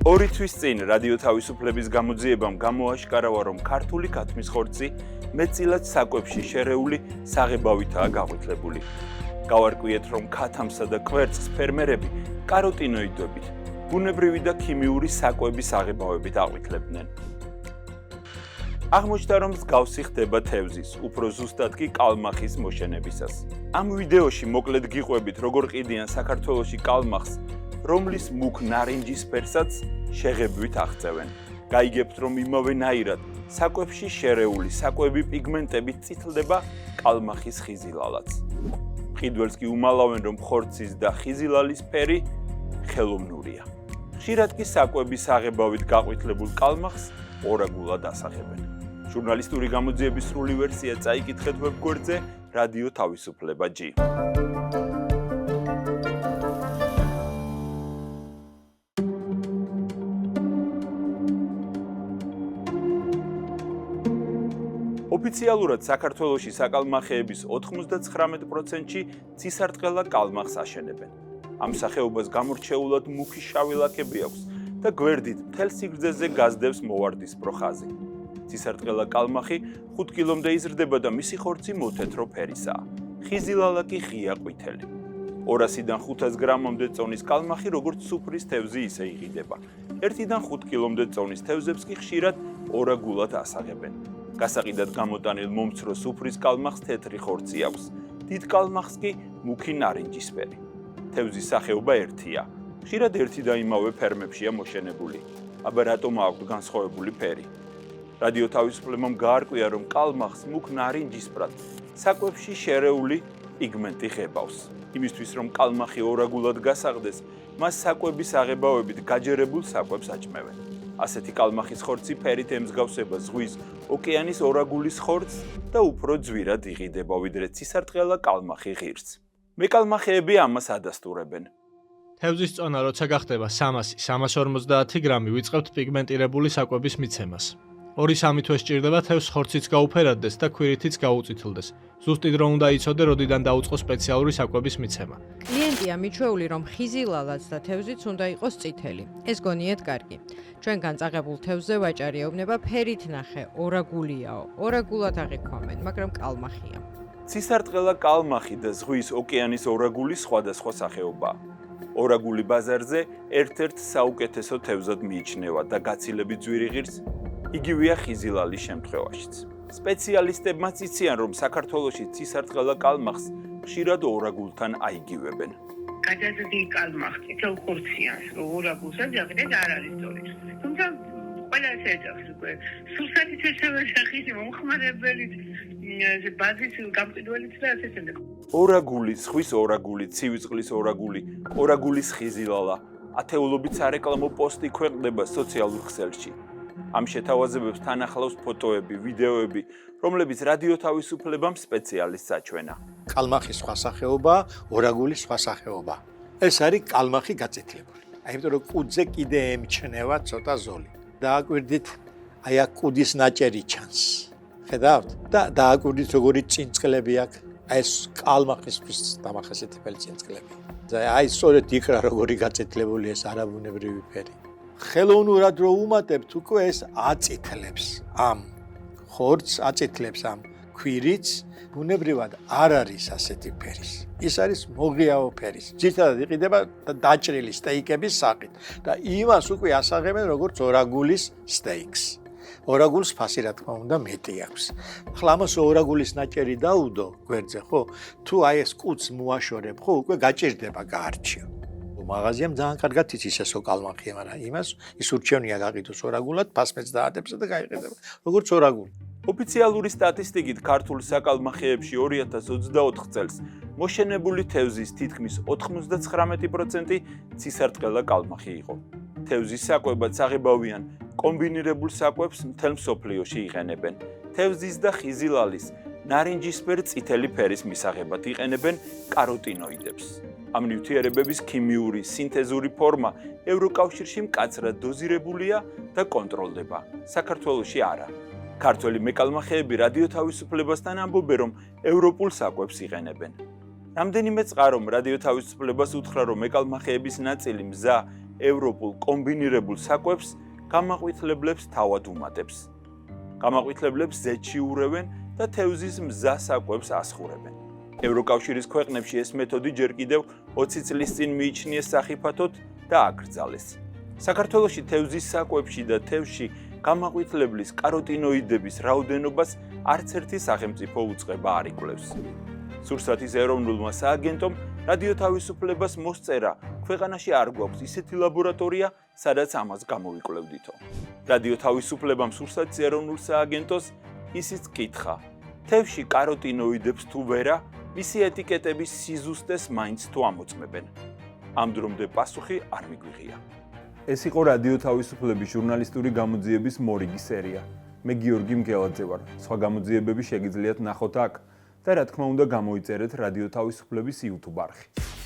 ორი თვის წინ რადიო თავისუფლების გამოძიებამ გამოაშკარავა, რომ ქართული ქათმის ხორცი მეტწილად საკვებში შერეული საღებავითაა გაღვიძლებული. გავარკვიეთ, რომ ქათამსა და კვერცხს ფერმერები კაროტინოიდებით, ბუნებრივი და ქიმიური საკვების საღებავებით აღვიძლებდნენ. აღმოჩნდა, რომ მსგავსი ხდება თევზის, უფრო ზუსტად კი კალმახის მოშენებისას. ამ ვიდეოში მოკლედ გიყვებით, როგორ ყიდიან საქართველოში კალმახს, რომლის მუქ ნარინჯისფერსაც შეღებვით აღწევენ. გაიგებთ, რომ იმავენაირად საკვებში შერეული საკვები პიგმენტებით წითლდება კალმახის ხიზილალაც. მყიდველს კი უმალავენ, რომ ხორცის და ხიზილალის ფერი ხელოვნურია. ხშირად კი საკვების საღებავით გაყვითლებულ კალმახს ორაგულად ასახებენ. ჟურნალისტური გამოძიების სრული ვერსია წაიკითხეთ ვებგვერდზე რადიო თავისუფლება G. ოფიციალურად საქართველოში საკალმახეების 99%-ში ცისარტყელა კალმახს აშენებენ. ამ სახეობას გამორჩეულად მუქი შავი ლაქები აქვს და გვერდით მთელ სიგრძეზე გაზდევს მოვარდისფრო ხაზი. ცისარტყელა კალმახი 5 კილომდე იზრდება და მისი ხორცი მოთეთრო ფერისაა. ხიზილალა კი ღია ყვითელი. 200-დან 500 გრამამდე წონის კალმახი როგორც სუფრის თევზი ისე იყიდება. 1-დან 5 კილომდე წონის თევზებს კი ხშირად ორაგულად ასაღებენ. გასაყიდად გამოტანილ მომცრო სუფრის კალმახს თეთრი ხორცი აქვს. დიდ კალმახს კი მუქი ნარინჯისფერი. თევზის სახეობა ერთია. ხშირად ერთი და იმავე ფერმებშია მოშენებული. აბა რატომ აქვს განსხვავებული ფერი? რადიო თავისუფლებამ გაარკვია, რომ კალმახს მუქ ნარინჯისფრად საკვებში შერეული პიგმენტი ღებავს. იმისთვის, რომ კალმახი ორაგულად გასაღდეს, მას საკვების აღებავებით გაჯერებულ საკვებს აჭმევენ. ასეთი კალმახის ხორცი ფერით ემსგავსება ზღვის, ოკეანის ორაგულის ხორცს და უფრო ძვირად იყიდება, ვიდრე ცისარტყელა კალმახი ღირს. მეკალმახეები ამას ადასტურებენ. თევზის წონა როცა გახდება 300-350 გრამი ვიწყებთ პიგმენტირებული საკვების მიცემას. 2-3 თვე სჭირდება თევზს ხორციც გაუფერადდეს და ქვირითიც გაუწითლდეს. ზუსტი დრო უნდა იცოდე, როდიდან დაუწყო სპეციალური საკვების მიცემა. კლიენტია მიჩვეული, რომ ხიზილალაც და თევზიც უნდა იყოს წითელი. ეს გონიეთ კარგი. ჩვენგან წაღებულ თევზზე ვაჭარი ეუბნება, ფერით ნახე, ორაგულიაო. ორაგულად აღიქვამენ, მაგრამ კალმახია. ცისარტყელა კალმახი და ზღვის ოკეანის ორაგული სხვადასხვა სახეობაა. ორაგული ბაზარზე ერთ-ერთ საუკეთესო თევზად მიიჩნევა და გაცილებით ძვირი ღირს იგივეა ხიზილალის შემთხვევაშიც. სპეციალისტებმაც იციან, რომ საქართველოში ცისარტყელა კალმახს ხშირად ორაგულთან აიგივებენ. გაჯაზდი კალმახი თელ ხორციანს, ორაგულსაც აღიდეს არ არის სწორი. თუმცა ყველა ეს ეძახს უკვე. სულსათიც ესევე სახის მომხმარებელიც, ბაზის გამყიდველიც და ასე შემდეგ. ორაგული, ზღვის ორაგული, ცივი წყლის ორაგული, ორაგულის ხიზილალა, ათეულობით სარეკლამო პოსტი ქვეყნდება სოციალურ ქსელში. ამ შეთავაზებებს თან ახლავს ფოტოები, ვიდეოები, რომლებიც რადიო თავისუფლებამ სპეციალისტს აჩვენა. კალმახის სხვა სახეობა, ორაგულის სხვა სახეობა. ეს არის კალმახი გაწითლებული. იმიტომ რომ კუდზე კიდე ემჩნევა ცოტა ზოლი. დააკვირდით, აი აქ კუდის ნაჭერი ჩანს. ხედავთ? და დააკვირდით როგორი წინწყლები აქვს. აი ეს კალმახისთვის დამახასიათებელი წინწყლები. აი სწორედ იქრა როგორი გაწითლებული ეს არაბუნებრივი ფერი. ხელოვნურად რო უმატებთ უკვე ეს აწითლებს ამ ხორცს, აწითლებს ამ ქვირითს, ბუნებრივად არ არის ასეთი ფერის. ის არის მოღიაო ფერის. ძირითადად იყიდება დაჭრილი სტეიკების სახით და იმას უკვე ასაღებენ როგორც ორაგულის სტეიკს. ორაგულს ფასი რა თქმა უნდა მეტი აქვს. ახლა ამას ორაგულის ნაჭერი დაუდო გვერდზე, ხო? თუ აი ეს კუდს მოაშორებ, ხო, უკვე გაჭირდება გაარჩიო. მაღაზიამ ძალიან კარგად იცის ესო კალმახია, მაგრამ იმას ის ურჩევნია გაყიდოს ორაგულად, ფასმეც დაადებსა და გაიყიდება როგორც ორაგული. ოფიციალური სტატისტიკით ქართულ საკალმახეებში 2024 წელს მოშენებული თევზის თითქმის 99% ცისარტყელა კალმახი იყო. თევზის საკვებად საღებავიან კომბინირებულ საკვებს მთელ მსოფლიოში იყენებენ. თევზის და ხიზილალის ნარინჯისფერ წითელი ფერის მისაღებად იყენებენ კაროტინოიდებს. ამ ნივთიერებების ქიმიური სინთეზური ფორმა ევროკავშირში მკაცრად დოზირებულია და კონტროლდება. საქართველოში არა. ქართველი მეკალმახეები რადიო თავისუფლებასთან ამბობენ, რომ ევროპულ საკვებს იყენებენ. რამდენიმე წყარომ რადიო თავისუფლებას უთხრა, რომ მეკალმახეების ნაწილი მზა, ევროპულ კომბინირებულ საკვებს გამაყვითლებლებს თავად უმატებს. გამაყვითლებლებს ზეთში ურევენ და თევზის მზა საკვებს ასხურებენ. ევროკავშირის ქვეყნებში ეს მეთოდი ჯერ კიდევ 20 წლის წინ მიიჩნიეს სახიფათოდ და აკრძალეს. საქართველოში თევზის საკვებში და თევზში გამაყვითლებლის კაროტინოიდების რაოდენობას არც ერთი სახელმწიფო უწყება არ იკვლევს. სურსათის ეროვნულმა სააგენტომ რადიო თავისუფლებას მოსწერა, ქვეყანაში არ გვაქვს ისეთი ლაბორატორია, სადაც ამას გამოვიკვლევდითო. რადიო თავისუფლებამ სურსათის ეროვნულ სააგენტოს ისიც კითხა, თევზში კაროტინოიდებს თუ ვერა, მისი ეტიკეტების სიზუსტეს მაინც თუ ამოწმებენ. ამ დრომდე პასუხი არ მიგვიღია. ეს იყო რადიო თავისუფლების ჟურნალისტური გამოძიების მორიგი სერია. მე გიორგი მგელაძე ვარ. სხვა გამოძიებები შეგიძლიათ ნახოთ აქ და რა თქმა უნდა გამოიწერეთ რადიო თავისუფლების YouTube არხი.